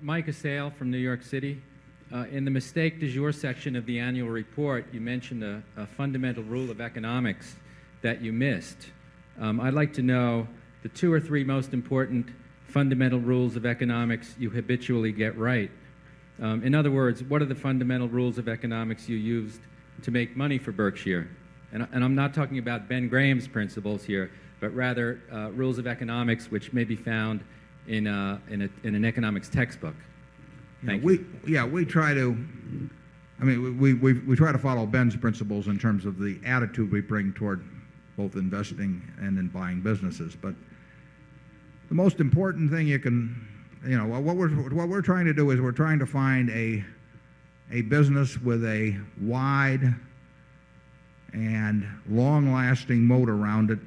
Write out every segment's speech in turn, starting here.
Mike Assail from New York City. In the mistake du jour section of the annual report, you mentioned a fundamental rule of economics that you missed. I'd like to know the 2 or 3 most important fundamental rules of economics you habitually get right. In other words, what are the fundamental rules of economics you used to make money for Berkshire? And I'm not talking about Ben Graham's principles here, but rather rules of economics which may be found in an economics textbook. Thank you. We try to, we try to follow Ben's principles in terms of the attitude we bring toward both investing and in buying businesses. But the most important thing you can, what we're trying to do is we're trying to find a business with a wide and long-lasting moat around it,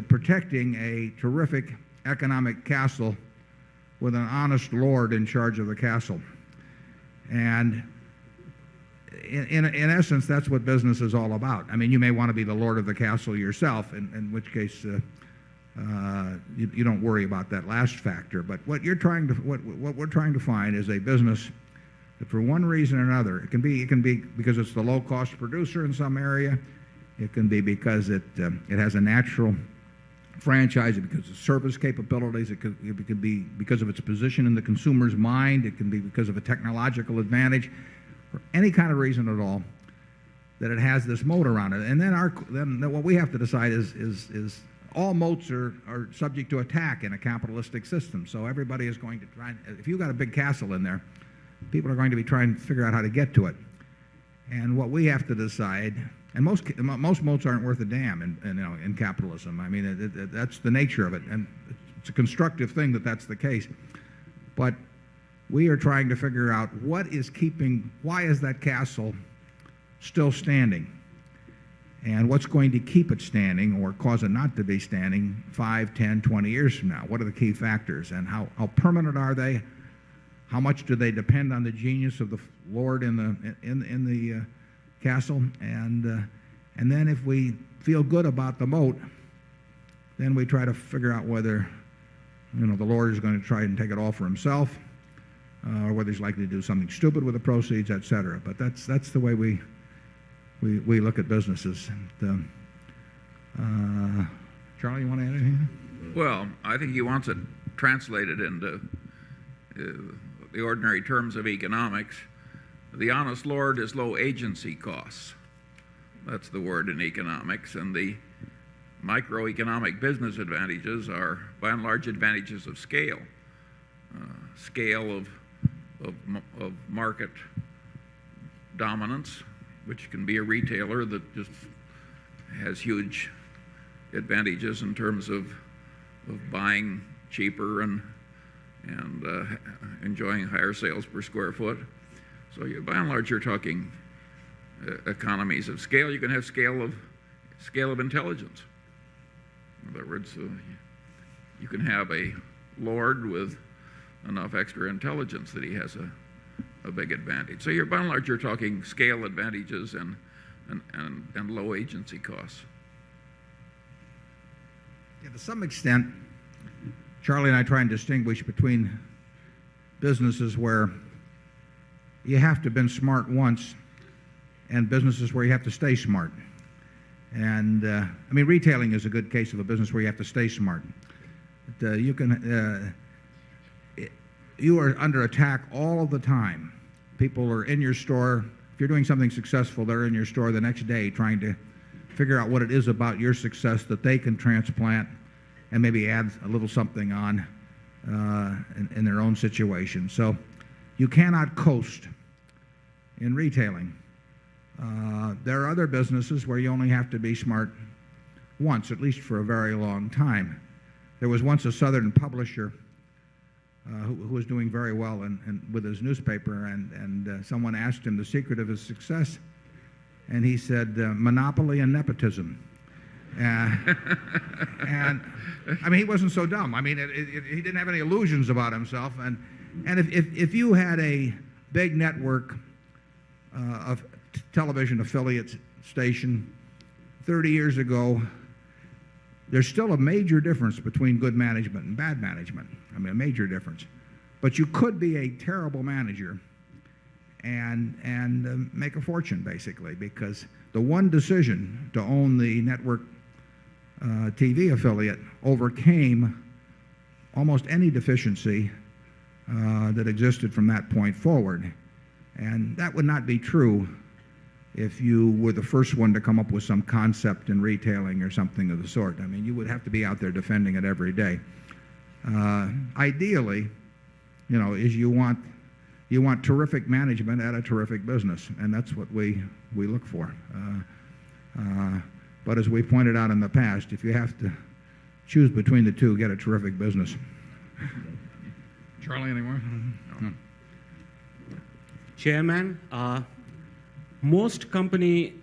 protecting a terrific economic castle with an honest lord in charge of the castle. And in essence, that's what business is all about. I mean, you may want to be the lord of the castle yourself, in which case you don't worry about that last factor. But what we're trying to find is a business that, for one reason or another, it can be because it's the low-cost producer in some area. It can be because it has a natural franchise, because of service capabilities. It could be because of its position in the consumer's mind. It can be because of a technological advantage, for any kind of reason at all, that it has this moat around it. And then what we have to decide is all moats are subject to attack in a capitalistic system. So everybody is going to try. If you've got a big castle in there, people are going to be trying to figure out how to get to it. And what we have to decide. And most moats aren't worth a damn in capitalism. I mean, that's the nature of it, and it's a constructive thing that that's the case. But we are trying to figure out why is that castle still standing, and what's going to keep it standing or cause it not to be standing 5, 10, 20 years from now. What are the key factors, and how permanent are they? How much do they depend on the genius of the lord in the castle? And then if we feel good about the moat, then we try to figure out whether the lord is going to try and take it all for himself, or whether he's likely to do something stupid with the proceeds, etc. But that's the way we look at businesses. Charlie, you want to add anything? Well, I think he wants it translated into the ordinary terms of economics. The honest lord is low agency costs. That's the word in economics. And the microeconomic business advantages are, by and large, advantages of scale. Scale of market dominance, which can be a retailer that just has huge advantages in terms of buying cheaper and enjoying higher sales per square foot. So by and large, you're talking economies of scale. You can have scale of intelligence. In other words, you can have a lord with enough extra intelligence that he has a big advantage. So by and large, you're talking scale advantages and low agency costs. Yeah, to some extent, Charlie and I try and distinguish between businesses where you have to have been smart once and businesses where you have to stay smart. And retailing is a good case of a business where you have to stay smart. But, you are under attack all of the time. People are in your store. If you're doing something successful, they're in your store the next day trying to figure out what it is about your success that they can transplant and maybe add a little something on in their own situation. So you cannot coast in retailing. There are other businesses where you only have to be smart once, at least for a very long time. There was once a Southern publisher who was doing very well with his newspaper, and someone asked him the secret of his success, and he said, monopoly and nepotism. And he wasn't so dumb. He didn't have any illusions about himself. And if you had a big network of television affiliate station 30 years ago, there's still a major difference between good management and bad management. I mean, a major difference. But you could be a terrible manager and make a fortune, basically, because the one decision to own the network TV affiliate overcame almost any deficiency that existed from that point forward. And that would not be true if you were the first one to come up with some concept in retailing or something of the sort. I mean, you would have to be out there defending it every day. Ideally, you know, is you want terrific management at a terrific business, and that's what we look for. But as we pointed out in the past, if you have to choose between the two, get a terrific business. Charlie, any more? No. Chairman, most company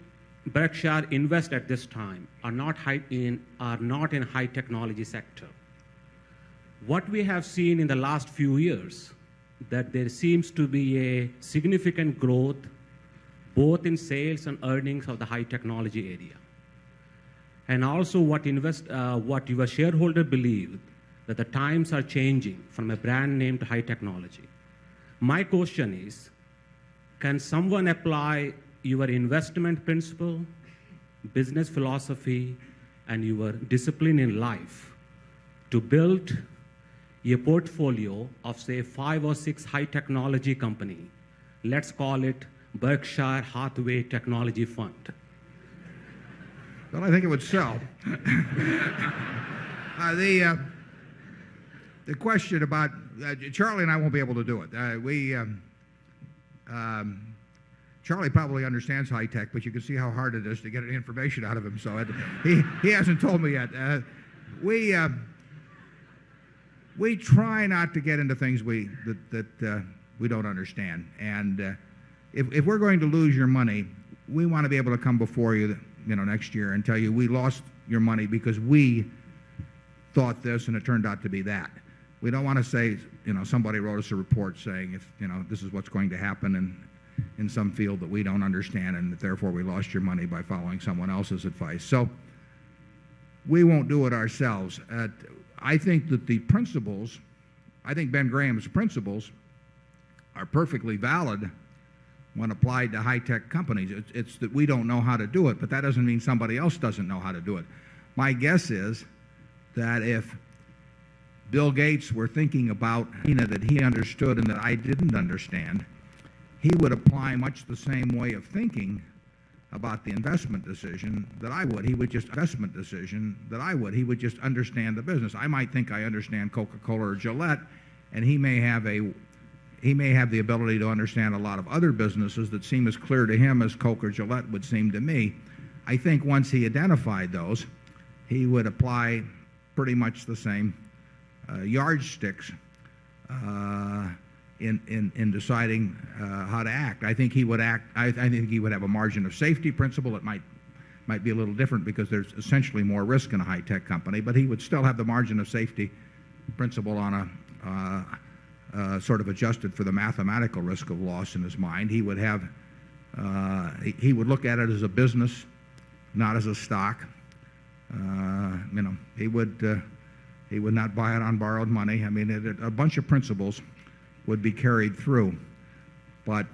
Berkshire invest at this time are not in high technology sector. What we have seen in the last few years, that there seems to be a significant growth both in sales and earnings of the high technology area. And also what your shareholder believe, that the times are changing from a brand name to high technology. My question is, can someone apply your investment principle, business philosophy, and your discipline in life to build a portfolio of, say, 5 or 6 high technology company? Let's call it Berkshire Hathaway Technology Fund. Well, I think it would sell. The question about Charlie and I won't be able to do it. Charlie probably understands high tech, but you can see how hard it is to get any information out of him. So he hasn't told me yet. We try not to get into things that we don't understand. And if we're going to lose your money, we want to be able to come before you, next year and tell you we lost your money because we thought this and it turned out to be that. We don't want to say, somebody wrote us a report saying if, this is what's going to happen in some field that we don't understand and that therefore we lost your money by following someone else's advice. So we won't do it ourselves. I think that I think Ben Graham's principles are perfectly valid when applied to high-tech companies. It's that we don't know how to do it, but that doesn't mean somebody else doesn't know how to do it. My guess is that if Bill Gates were thinking about that he understood and that I didn't understand, he would apply much the same way of thinking about the investment decision that I would. He would just He would just understand the business. I might think I understand Coca-Cola or Gillette, and he may have the ability to understand a lot of other businesses that seem as clear to him as Coke or Gillette would seem to me. I think once he identified those, he would apply pretty much the same yardsticks in deciding how to act. I think he would act. I think he would have a margin of safety principle. It might be a little different because there's essentially more risk in a high-tech company, but he would still have the margin of safety principle on a sort of adjusted for the mathematical risk of loss in his mind. He would have he would look at it as a business, not as a stock. He would not buy it on borrowed money. I mean, a bunch of principles would be carried through. But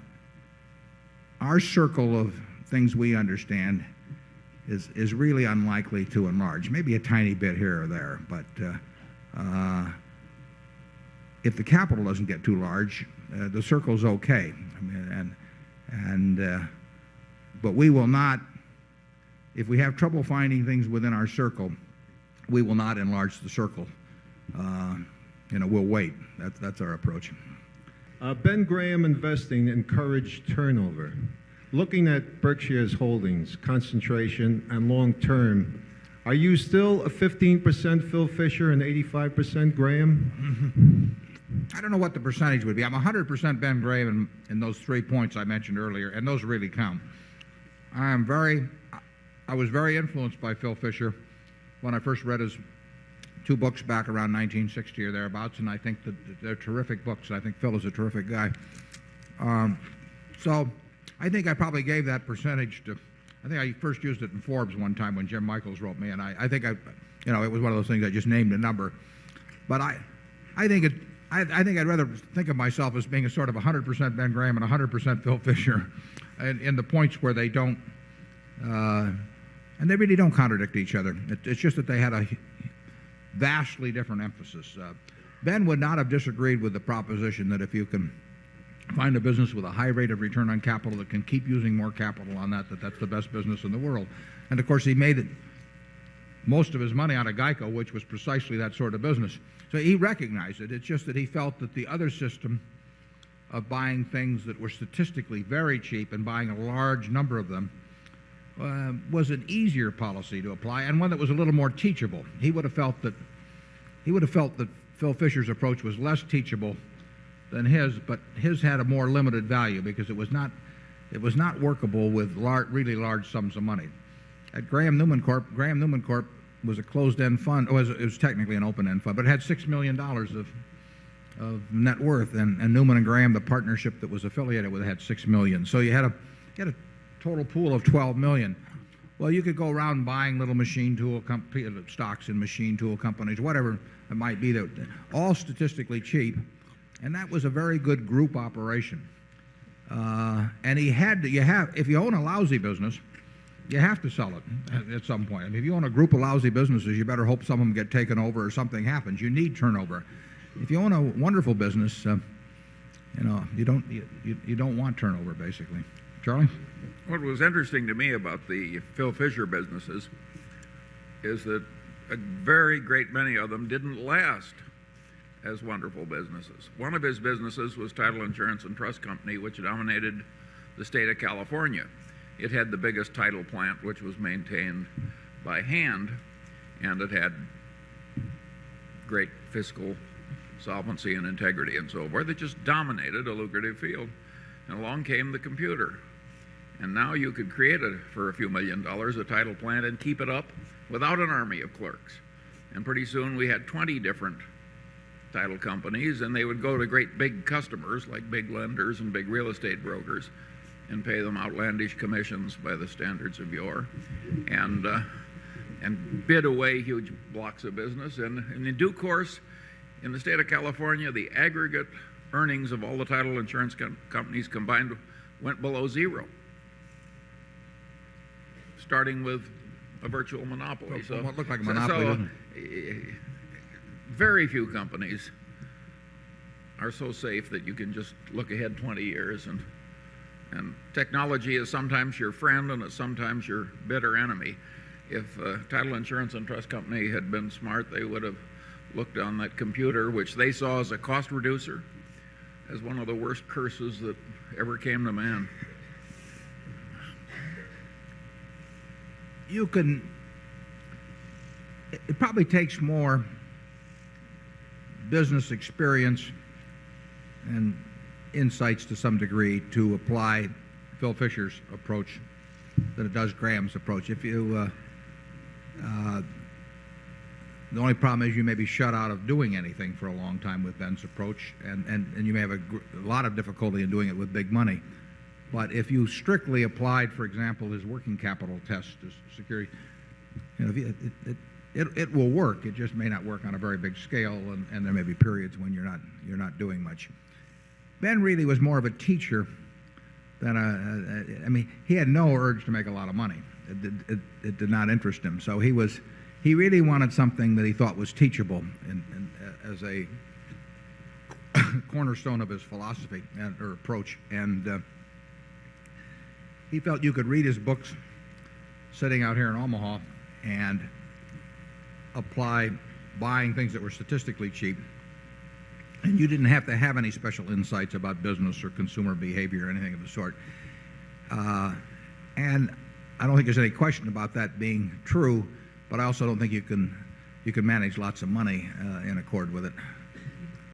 our circle of things we understand is really unlikely to enlarge. Maybe a tiny bit here or there, but if the capital doesn't get too large, the circle's okay. I mean, but we will not. If we have trouble finding things within our circle, we will not enlarge the circle. We'll wait. That's our approach. Ben Graham Investing encouraged turnover. Looking at Berkshire's holdings, concentration, and long term, are you still a 15% Phil Fisher and 85% Graham? I don't know what the percentage would be. I'm 100% Ben Graham in those 3 points I mentioned earlier, and those really count. I was very influenced by Phil Fisher when I first read his 2 books back around 1960 or thereabouts, and I think that they're terrific books. I think Phil is a terrific guy. So I think I probably gave that percentage to, I I think I first used it in Forbes one time when Jim Michaels wrote me, and I think it was one of those things I just named a number. But I think I'd rather think of myself as being a sort of 100% Ben Graham and 100% Phil Fisher, in the points where they don't, and they really don't contradict each other. It's just that they had a vastly different emphasis. Ben would not have disagreed with the proposition that if you can find a business with a high rate of return on capital that can keep using more capital on that's the best business in the world. And of course, he made most of his money out of Geico, which was precisely that sort of business. So he recognized it. It's just that he felt that the other system of buying things that were statistically very cheap and buying a large number of them was an easier policy to apply, and one that was a little more teachable. He would have felt that Phil Fisher's approach was less teachable than his, but his had a more limited value because it was not workable with really large sums of money. At Graham Newman Corp was a closed-end fund. It was technically an open-end fund, but it had $6 million of net worth, and Newman and Graham, the partnership that was affiliated with it, had $6 million. So you had a total pool of $12 million. Well, you could go around buying little machine tool stocks in machine tool companies, whatever it might be, that all statistically cheap, and that was a very good group operation. And if you own a lousy business, you have to sell it at some point. I mean, if you own a group of lousy businesses, you better hope some of them get taken over or something happens. You need turnover. If you own a wonderful business, you don't want turnover, basically. Charlie? What was interesting to me about the Phil Fisher businesses is that a very great many of them didn't last as wonderful businesses. One of his businesses was Title Insurance and Trust Company, which dominated the state of California. It had the biggest title plant, which was maintained by hand, and it had great fiscal solvency and integrity and so forth. It just dominated a lucrative field. And along came the computer. And now you could create, for a few $1 million, a title plant and keep it up without an army of clerks. And pretty soon we had 20 different title companies, and they would go to great big customers like big lenders and big real estate brokers and pay them outlandish commissions by the standards of yore, and bid away huge blocks of business. And in due course, in the state of California, the aggregate earnings of all the title insurance companies combined went below zero, starting with a virtual monopoly. So what looked like a monopoly. Very few companies are so safe that you can just look ahead 20 years. And technology is sometimes your friend and it's sometimes your bitter enemy. If Title Insurance and Trust Company had been smart, they would have looked on that computer, which they saw as a cost reducer, as one of the worst curses that ever came to man. It probably takes more business experience and insights to some degree to apply Phil Fisher's approach than it does Graham's approach. The only problem is you may be shut out of doing anything for a long time with Ben's approach, and you may have a lot of difficulty in doing it with big money. But if you strictly applied, for example, his working capital test to security, it will work. It just may not work on a very big scale, and there may be periods when you're not doing much. Ben really was more of a teacher than he had no urge to make a lot of money. It did not interest him. So he really wanted something that he thought was teachable as a cornerstone of his philosophy or approach. And he felt you could read his books sitting out here in Omaha and apply buying things that were statistically cheap, and you didn't have to have any special insights about business or consumer behavior or anything of the sort. And I don't think there's any question about that being true, but I also don't think you can manage lots of money in accord with it.